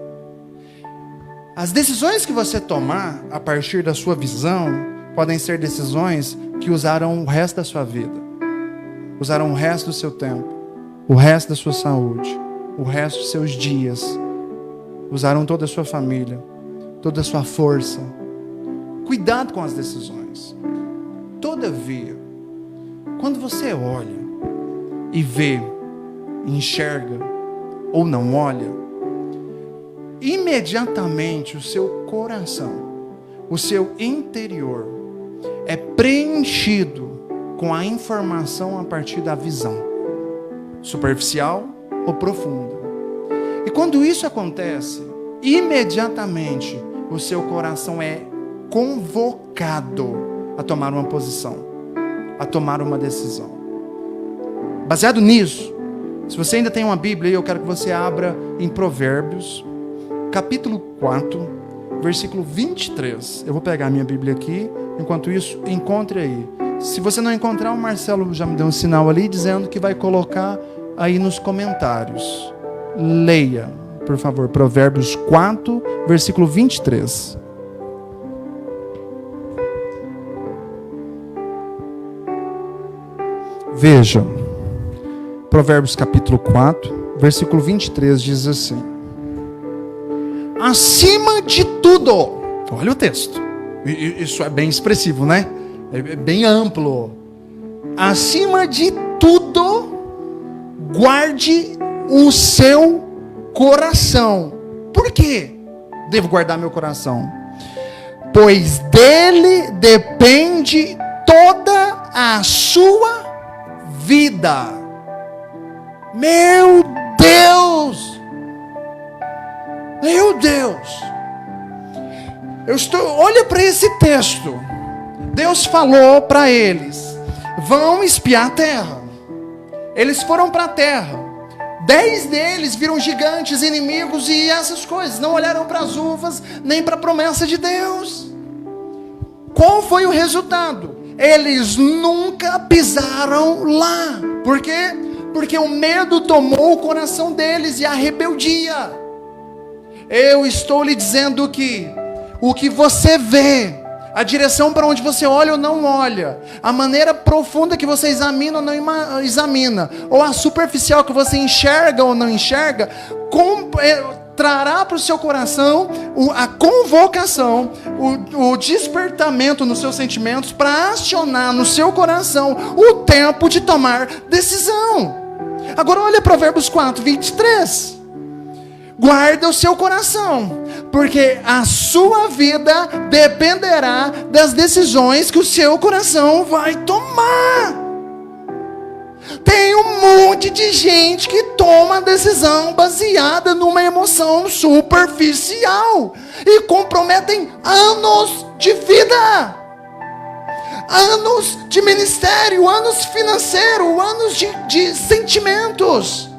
Speaker 1: As decisões que você tomar a partir da sua visão podem ser decisões que usarão o resto da sua vida, usarão o resto do seu tempo, o resto da sua saúde, o resto dos seus dias, usarão toda a sua família, toda a sua força. Cuidado com as decisões. Todavia, quando você olha e vê, enxerga ou não olha, imediatamente o seu coração, o seu interior é preenchido com a informação a partir da visão, superficial ou profunda. E quando isso acontece, imediatamente o seu coração é convocado a tomar uma posição, a tomar uma decisão. Baseado nisso, se você ainda tem uma Bíblia, eu quero que você abra em Provérbios, capítulo 4, versículo 23. Eu vou pegar a minha Bíblia aqui, enquanto isso, encontre aí. Se você não encontrar, o Marcelo já me deu um sinal ali, dizendo que vai colocar aí nos comentários. Leia, por favor, Provérbios 4, versículo 23. Veja, Provérbios capítulo 4, versículo 23 diz assim: acima de tudo, olha o texto, isso é bem expressivo, né? É bem amplo. Acima de tudo, guarde o seu coração. Por quê? Devo guardar meu coração? Pois dele depende toda a sua vida. Meu Deus! Meu Deus! Olha para esse texto. Deus falou para eles: vão espiar a terra. Eles foram para a terra. 10 deles viram gigantes, inimigos e essas coisas. Não olharam para as uvas, nem para a promessa de Deus. Qual foi o resultado? Eles nunca pisaram lá. Por quê? Porque o medo tomou o coração deles e a rebeldia. Eu estou lhe dizendo que o que você vê, a direção para onde você olha ou não olha, a maneira profunda que você examina ou não examina, ou a superficial que você enxerga ou não enxerga, trará para o seu coração a convocação, o despertamento nos seus sentimentos para acionar no seu coração o tempo de tomar decisão. Agora olha Provérbios 4, 23. Guarda o seu coração, porque a sua vida dependerá das decisões que o seu coração vai tomar. Tem um monte de gente que toma decisão baseada numa emoção superficial e comprometem anos de vida, anos de ministério, anos financeiro, anos de sentimentos.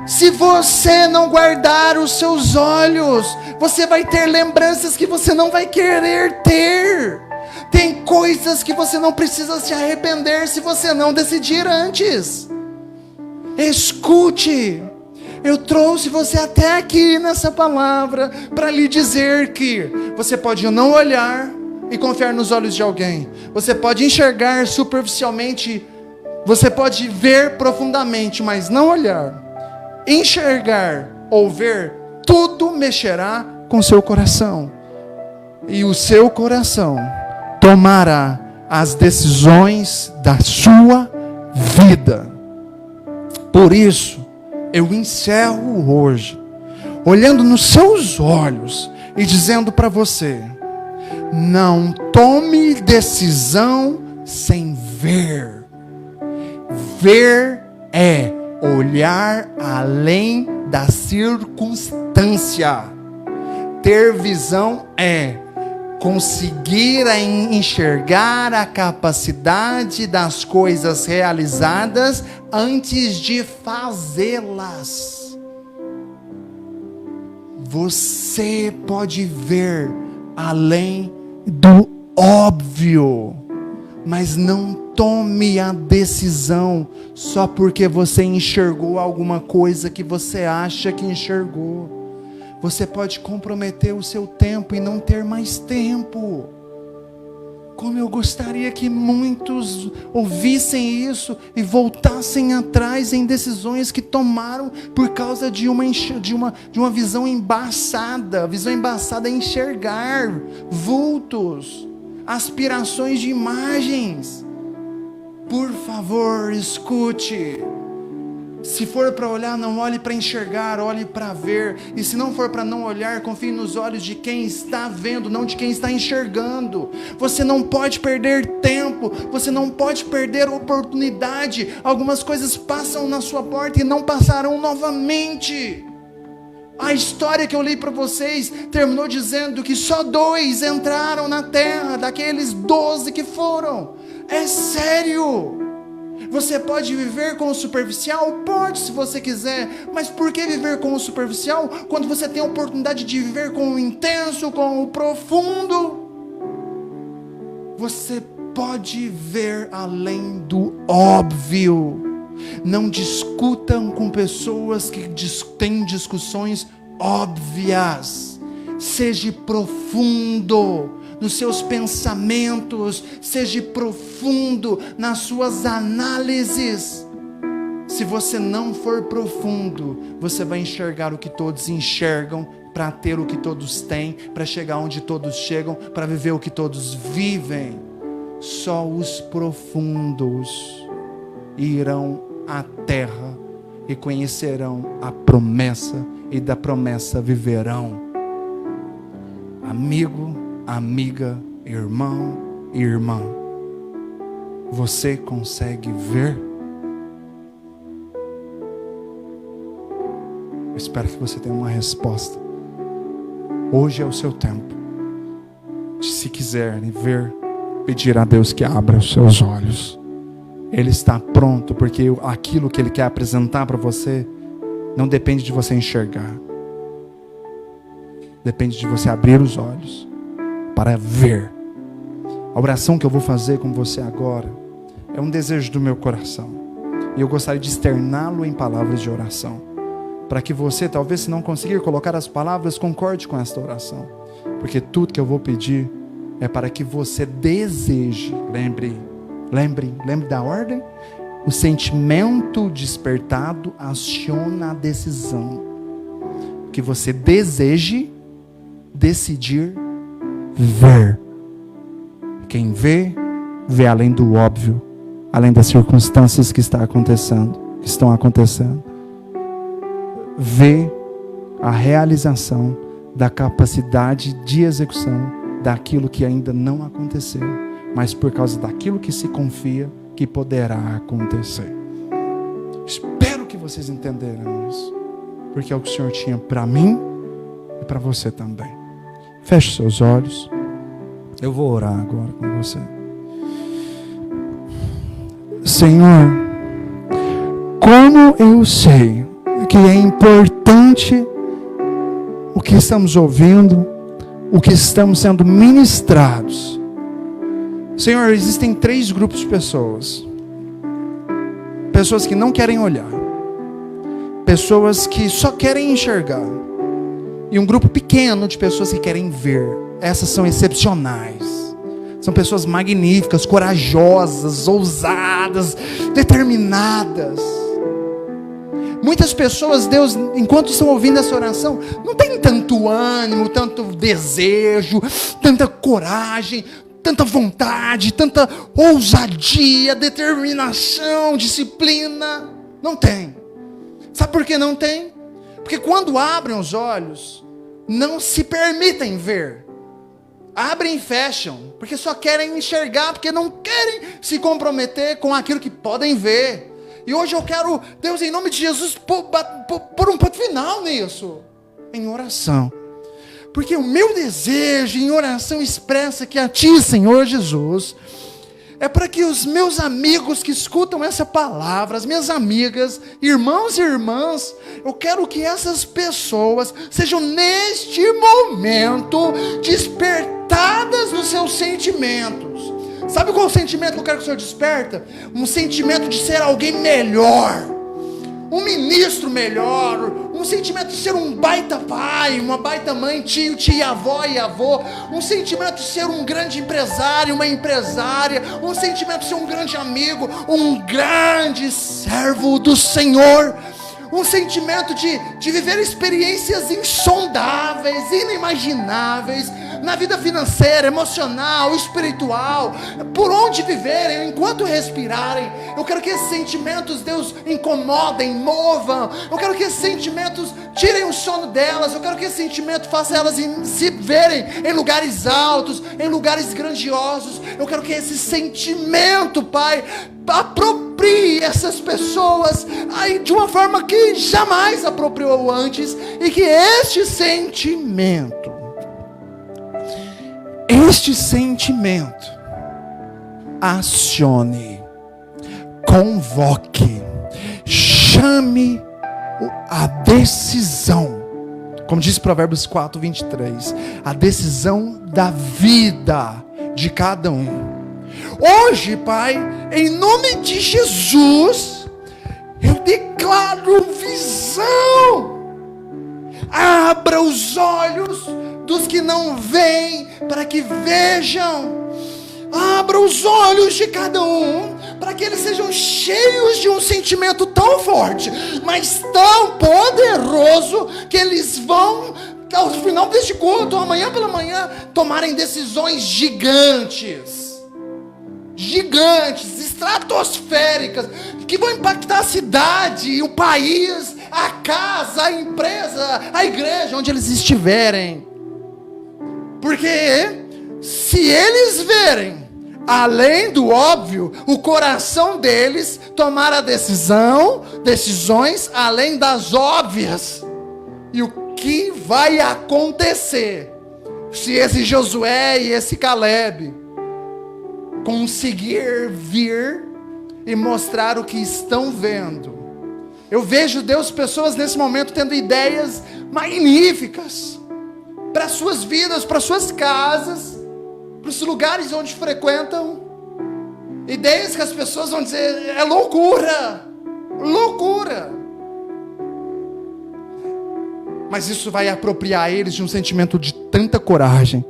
Speaker 1: Se você não guardar os seus olhos, você vai ter lembranças que você não vai querer ter. Tem coisas que você não precisa se arrepender se você não decidir antes. Escute, eu trouxe você até aqui nessa palavra para lhe dizer que você pode não olhar e confiar nos olhos de alguém. Você pode enxergar superficialmente, você pode ver profundamente, mas não olhar. Enxergar ou ver, tudo mexerá com seu coração. E o seu coração tomará as decisões da sua vida. Por isso, eu encerro hoje, olhando nos seus olhos e dizendo para você: não tome decisão sem ver. Ver é olhar além da circunstância. Ter visão é conseguir enxergar a capacidade das coisas realizadas antes de fazê-las. Você pode ver além do óbvio, mas não tome a decisão só porque você enxergou alguma coisa que você acha que enxergou. Você pode comprometer o seu tempo e não ter mais tempo. Como eu gostaria que muitos ouvissem isso e voltassem atrás em decisões que tomaram por causa de uma visão embaçada. A visão embaçada é enxergar vultos, aspirações de imagens. Por favor, escute. Se for para olhar, não olhe para enxergar, olhe para ver. E se não for para não olhar, confie nos olhos de quem está vendo, não de quem está enxergando. Você não pode perder tempo, você não pode perder oportunidade. Algumas coisas passam na sua porta e não passarão novamente. A história que eu li para vocês terminou dizendo que só 2 entraram na terra, daqueles 12 que foram. É sério. Você pode viver com o superficial? Pode, se você quiser. Mas por que viver com o superficial quando você tem a oportunidade de viver com o intenso, com o profundo? Você pode ver além do óbvio. Não discutam com pessoas que têm discussões óbvias. Seja profundo nos seus pensamentos, seja profundo nas suas análises. Se você não for profundo, você vai enxergar o que todos enxergam, para ter o que todos têm, para chegar onde todos chegam, para viver o que todos vivem. Só os profundos irão à terra e conhecerão a promessa, e da promessa viverão. Amigo, amiga, irmão, irmã, você consegue ver? Eu espero que você tenha uma resposta. Hoje é o seu tempo. Se quiser ver, pedir a Deus que abra os seus olhos. Ele está pronto, porque aquilo que Ele quer apresentar para você não depende de você enxergar. Depende de você abrir os olhos para ver. A oração que eu vou fazer com você agora é um desejo do meu coração. E eu gostaria de externá-lo em palavras de oração. Para que você, talvez se não conseguir colocar as palavras, concorde com esta oração. Porque tudo que eu vou pedir é para que você deseje. Lembre da ordem. O sentimento despertado aciona a decisão. Que você deseje decidir ver. Quem vê, vê além do óbvio, além das circunstâncias que estão acontecendo. Vê a realização da capacidade de execução daquilo que ainda não aconteceu, mas por causa daquilo que se confia que poderá acontecer. Espero que vocês entenderam isso, porque é o que o Senhor tinha para mim e para você também. Feche seus olhos. Eu vou orar agora com você. Senhor, como eu sei que é importante o que estamos ouvindo, o que estamos sendo ministrados. Senhor, existem 3 grupos de pessoas. Pessoas que não querem olhar. Pessoas que só querem enxergar. E um grupo pequeno de pessoas que querem ver. Essas são excepcionais. São pessoas magníficas, corajosas, ousadas, determinadas. Muitas pessoas, Deus, enquanto estão ouvindo essa oração, não tem tanto ânimo, tanto desejo, tanta coragem, tanta vontade, tanta ousadia, determinação, disciplina. Não tem. Sabe por que não tem? Porque quando abrem os olhos, não se permitem ver. Abrem e fecham, porque só querem enxergar, porque não querem se comprometer com aquilo que podem ver. E hoje eu quero, Deus, em nome de Jesus, pôr um ponto final nisso, em oração. Porque o meu desejo em oração expressa que a Ti, Senhor Jesus, é para que os meus amigos que escutam essa palavra, as minhas amigas, irmãos e irmãs, eu quero que essas pessoas sejam neste momento despertadas nos seus sentimentos. Sabe qual é o sentimento que eu quero que o Senhor desperta? Um sentimento de ser alguém melhor, um ministro melhor, um sentimento de ser um baita pai, uma baita mãe, tio, tia, avó e avô, um sentimento de ser um grande empresário, uma empresária, um sentimento de ser um grande amigo, um grande servo do Senhor, um sentimento de viver experiências insondáveis, inimagináveis, na vida financeira, emocional, espiritual, por onde viverem, enquanto respirarem. Eu quero que esses sentimentos, Deus, incomodem, movam. Eu quero que esses sentimentos tirem o sono delas. Eu quero que esse sentimento faça elas se verem em lugares altos, em lugares grandiosos. Eu quero que esse sentimento, Pai, aproprie essas pessoas aí de uma forma que jamais apropriou antes, e que este sentimento acione, convoque, chame a decisão, como diz Provérbios 4:23, a decisão da vida de cada um. Hoje, Pai, em nome de Jesus, eu declaro visão. Abra os olhos dos que não veem, para que vejam. Abra os olhos de cada um, para que eles sejam cheios de um sentimento tão forte, mas tão poderoso, que eles vão, ao final deste culto, amanhã pela manhã, tomarem decisões gigantes, estratosféricas, que vão impactar a cidade, o país, a casa, a empresa, a igreja, onde eles estiverem. Porque se eles verem, além do óbvio, o coração deles tomar decisões além das óbvias. E o que vai acontecer se esse Josué e esse Caleb conseguir vir e mostrar o que estão vendo. Eu vejo Deus, pessoas nesse momento tendo ideias magníficas para suas vidas, para suas casas, para os lugares onde frequentam. Ideias que as pessoas vão dizer, é loucura, loucura. Mas isso vai apropriar eles de um sentimento de tanta coragem,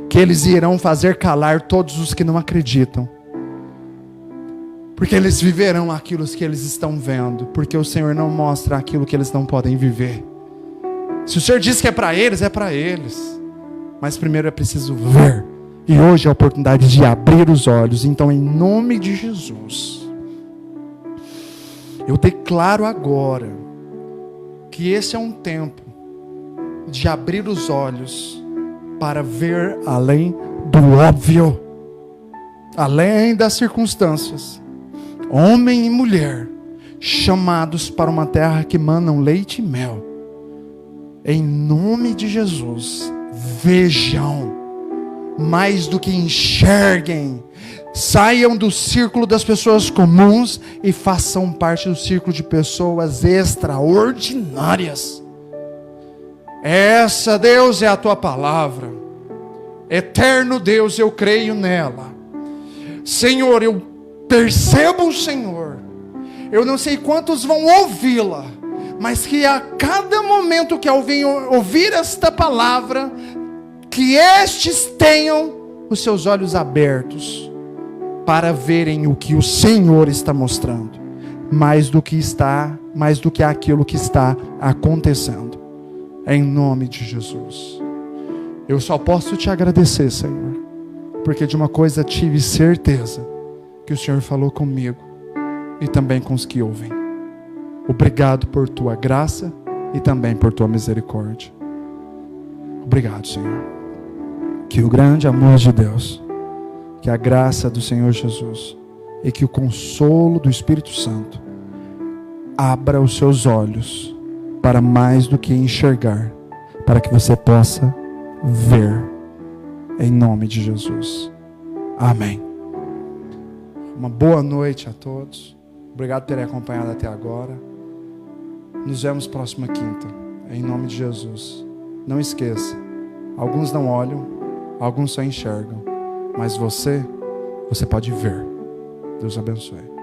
Speaker 1: que eles irão fazer calar todos os que não acreditam. Porque eles viverão aquilo que eles estão vendo. Porque o Senhor não mostra aquilo que eles não podem viver. Se o Senhor diz que é para eles, é para eles. Mas primeiro é preciso ver. E hoje é a oportunidade de abrir os olhos. Então, em nome de Jesus, eu declaro agora que esse é um tempo de abrir os olhos para ver além do óbvio, além das circunstâncias. Homem e mulher, chamados para uma terra que manam leite e mel. Em nome de Jesus, vejam, mais do que enxerguem. Saiam do círculo das pessoas comuns e façam parte do círculo de pessoas extraordinárias. Essa, Deus, é a tua palavra. Eterno Deus, eu creio nela. Senhor, eu percebo o Senhor. Eu não sei quantos vão ouvi-la, mas que a cada momento que alguém ouvir esta palavra, que estes tenham os seus olhos abertos para verem o que o Senhor está mostrando, mais do que aquilo que está acontecendo. Em nome de Jesus. Eu só posso te agradecer, Senhor, porque de uma coisa tive certeza, que o Senhor falou comigo e também com os que ouvem. Obrigado por tua graça e também por tua misericórdia. Obrigado, Senhor. Que o grande amor de Deus, que a graça do Senhor Jesus e que o consolo do Espírito Santo abra os seus olhos para mais do que enxergar, para que você possa ver, em nome de Jesus. Amém. Uma boa noite a todos. Obrigado por terem acompanhado até agora. Nos vemos próxima quinta, em nome de Jesus. Não esqueça, alguns não olham, alguns só enxergam, mas você pode ver. Deus abençoe.